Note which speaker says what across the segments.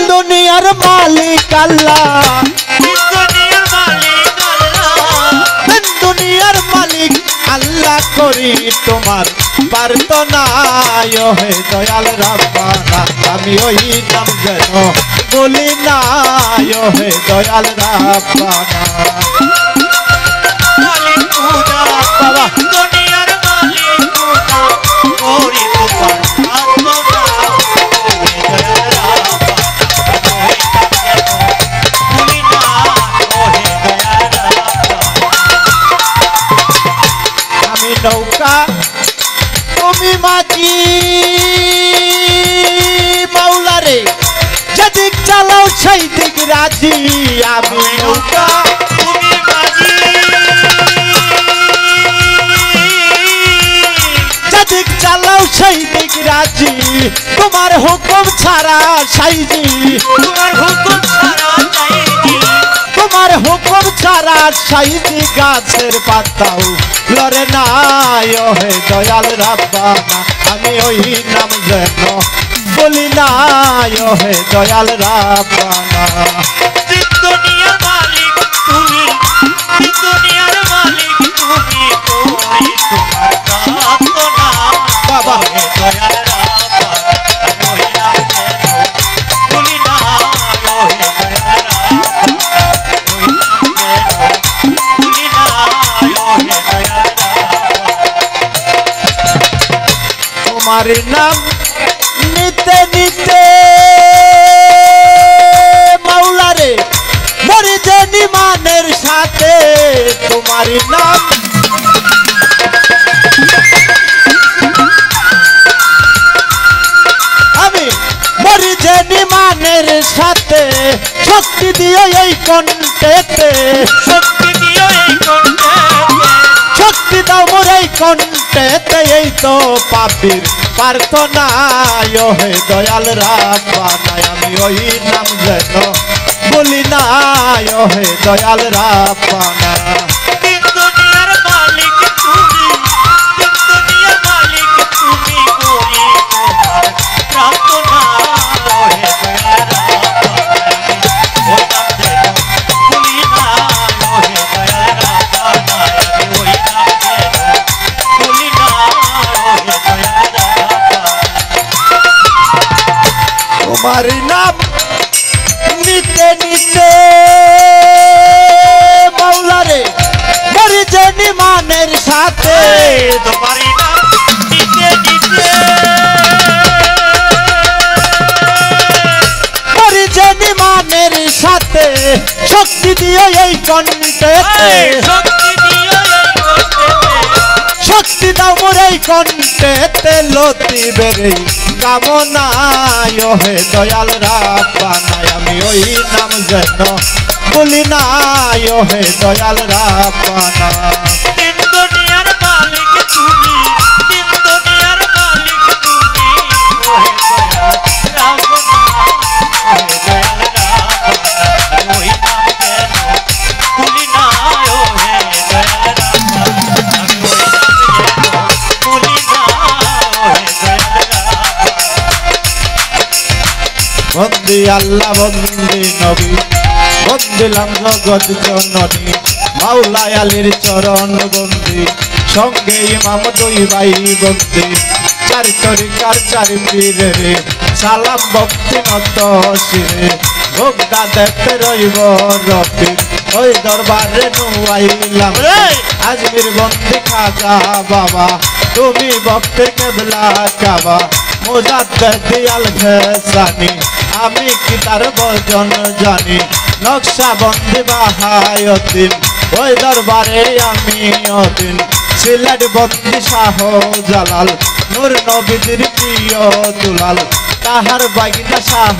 Speaker 1: দুনিয়ার মালিক আল্লাহ, দুনিয়ার মালিক আল্লাহ করি তোমার প্রার্থনা হে দয়াল রাব্বানা। আমি ওই নাম যেন বলি না হে দয়াল রাব্বানা। বাবা
Speaker 2: দুনিয়ার মালিক করি তোমার প্রার্থনা
Speaker 1: আমি নৌকা তুমি মাঝি মাওলারে, যেদিক চালাও সেই দিক রাজি। আমি নৌকা
Speaker 2: তুমি মাঝি,
Speaker 1: যেদিক চালাও সেই দিক রাজি। তোমার হুকুম ছাড়া সাইজি,
Speaker 2: তোমার হুকুম ছাড়া চাইছি,
Speaker 1: তোমার হুকুম ছাড়া সাইজি। গাছের পাতাও লড়ে না হে দয়াল রাব্বানা। আমি ওই নাম যেন বলি না হে দয়াল রাব্বানা।
Speaker 2: দুনিয়ার মালিক তুমি, দুনিয়ার মালিক তুমি করি তোমার প্রার্থনা
Speaker 1: বাবা
Speaker 2: হে দয়াল রাব্বানা। ওই নাম যেন ভুলি না হে দয়াল রাব্বানা। ওই নাম যেন ভুলি না হে দয়াল রাব্বানা।
Speaker 1: তোমার নাম নিতে নিতে মাওলারে মরে জানি মানের সাথে। তোমার নাম আমি মরে জানি মানের সাথে। শক্তি দিও এই কণ্ঠেতে,
Speaker 2: শক্তি দিও এই কণ্ঠে,
Speaker 1: শক্তি দাও মোর এই কণ্ঠেতে। এই তো পাপির প্রার্থনা হে দয়াল রাব্বানা। আমি ওই নাম যেন বলি না হে দয়াল রাব্বানা।
Speaker 2: দুনিয়ার মালিক তুমি, দুনিয়ার মালিক তুমি করি তোমার প্রার্থনা হে দয়াল রাব্বানা। ওই নাম যেন ভুলি না হে দয়াল রাব্বানা। ওই নাম যেন ভুলি না হে দয়াল রাব্বানা।
Speaker 1: তোমার নাম নিতে নিতে মাওলারে মরে জানি মানের সাথে।
Speaker 2: তোমার নাম নিতে নিতে,
Speaker 1: মরে জানি মানের সাথে। শক্তি দিও এই কণ্ঠেতে,
Speaker 2: শক্তি দিও এই কণ্ঠে,
Speaker 1: শক্তি দাও মোর এই কণ্ঠেতে। লতি বেড়ে কামনা হে দয়াল রাব্বানা। আমি ওই নাম যেন বলি না হে দয়াল রাব্বানা।
Speaker 2: দুনিয়ার মালিক তুমি, দুনিয়ার মালিক তুমি ওহে দয়াল রাব্বানা। ওহে দয়াল রাব্বানা। ওই নাম যেন ভুলি না ওহে দয়াল রাব্বানা। ওই নাম যেন ভুলি না ওহে দয়াল রাব্বানা।
Speaker 1: বন্দি আল্লাহ বন্দি নবী, বন্দিলাম জগৎ জননী। মাওলা আলীর চরণ বন্দি, সঙ্গে ইমাম দুই ভাই বন্দি। চার তরিকার চার পীরে রে, সালাম ভক্তি নত শিরে। ভোগটা দেখতে রইব রবি, ওই দরবারে নুয়াইলাম। আজমির বন্দি খাজা বাবা, তুমি ভক্তের কেবলা কাবা। মুজাদ্দেদ দিয়াল ফেসানি, আমি কি তার বর্জন জানি। নকশা বন্দি বাহায়তিন, ওই দরবারে আমি অদিন। সিলেট বন্দি শাহ জালাল, নূর নবীদের প্রিয় দুলাল। তাহার বাগিনা শাহ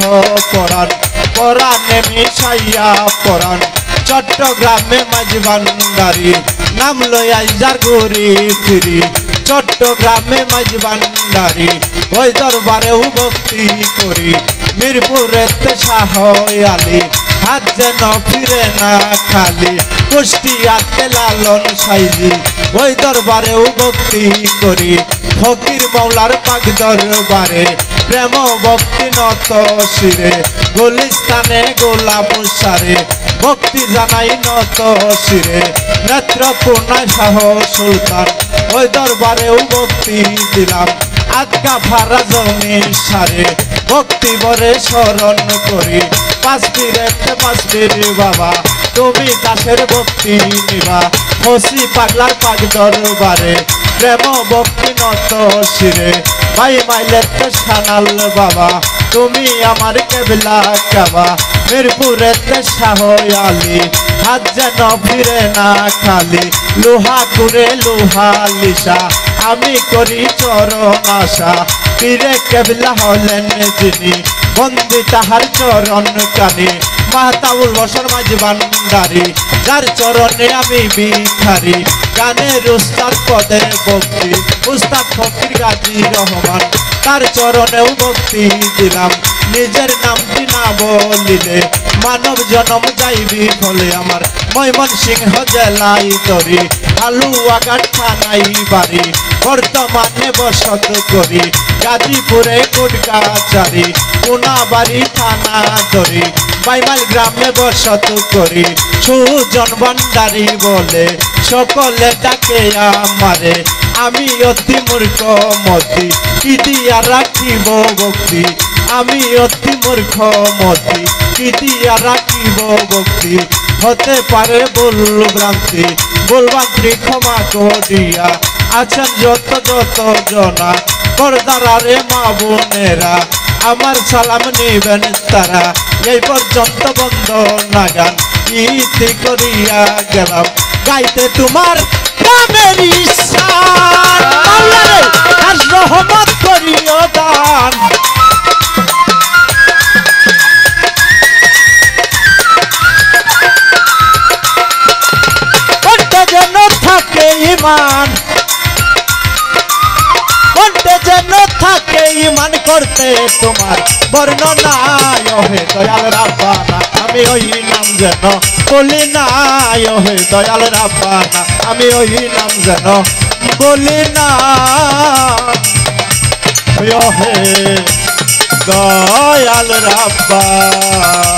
Speaker 1: পরাণ, পরাণে মিশাইয়া পরাণ। চট্টগ্রামে মাঝবান্ডারি, নাম লই যার ঘুরি ফিরি। চট্টগ্রামে মাঝবান্ডারি, ওই দরবারেও ভক্তি করি। মিরপুরেতে শাহ আলী, হাত যেন ফিরে না খালি। কুষ্টিয়াতে লালন সাইজি, ওই দরবারেও ভক্তি করি। ফকির মাওলার পাক দরবারে, প্রেম ভক্তি নত শিরে গুলিস্তানে গোলাপ সারে ভক্তি জানাই নত শিরে নেত্রকোনায় শাহ সুলতান ওই দরবারেও ভক্তি দিলাম আজ্ঞা ভাড়া জমি সারে ভক্তি বরে স্মরণ করি পাঁচ পীর বাবা তুমি দাসের ভক্তি নিবা হসি পাগলার পাগ দরবারে প্রেম ভক্তি নত শিরে ভাই মাইলের সানাল বাবা তুমি আমার কেবলা কাবা মিরপুরের শাহ আলী হাত যেন ফিরে না খালি লোহা করে লোহা লিসা আমি করি চরণ আশা পীরে কেবলা হলেন যিনি বন্দি তাহার চরণ কানে মাহতাবুল বসর মাঝি ভান্ডারি যার চরণে আমি ভিখারি গানের উস্তাদ পদে ভক্তি উস্তাদ ফকির গাজী রহমান তার চরণেও ভক্তি দিলাম নিজের নামটি না বলিলে মানব জনম যাইবি ফলে আমার ময়মনসিংহ জেলাই তরি হালুয়াঘাট থানাই বাড়ি বর্তমানে বসত করি গাজীপুরে কোটকাচারি কোনাবাড়ি থানা ধরি বাইমাল গ্রামে বসত করি সুজন ভান্ডারি বলে সকলে ডাকে আমারে আমি অতি মূর্খ মতি কি দিয়া রাখিব ভক্তি আমি অতি মূর্খ মতি কি দিয়া রাখিব ভক্তি হতে পারে ভুল ভ্রান্তি ভুলভ্রান্তি ক্ষমা করিয়া আছেন যত যত জনা পর্দারে মা বোনেরা আমার সালাম নিবেন তারা এই পর্যন্ত বন্ধ নাগান ইতি করিয়া গেলাম গাইতে তোমার নামের ঈশান আল্লাহ আর রহমত করিও দান কণ্ঠে যেন থাকে ঈমান কণ্ঠে যেন থাকে ঈমান করতে তোমার বর্ণনা হে দয়াল রাব্বানা আমি ওই নাম যেন বলি না হে দয়াল রাব্বানা আমি ওই নাম যেন বলি না হে দয়াল রাব্বানা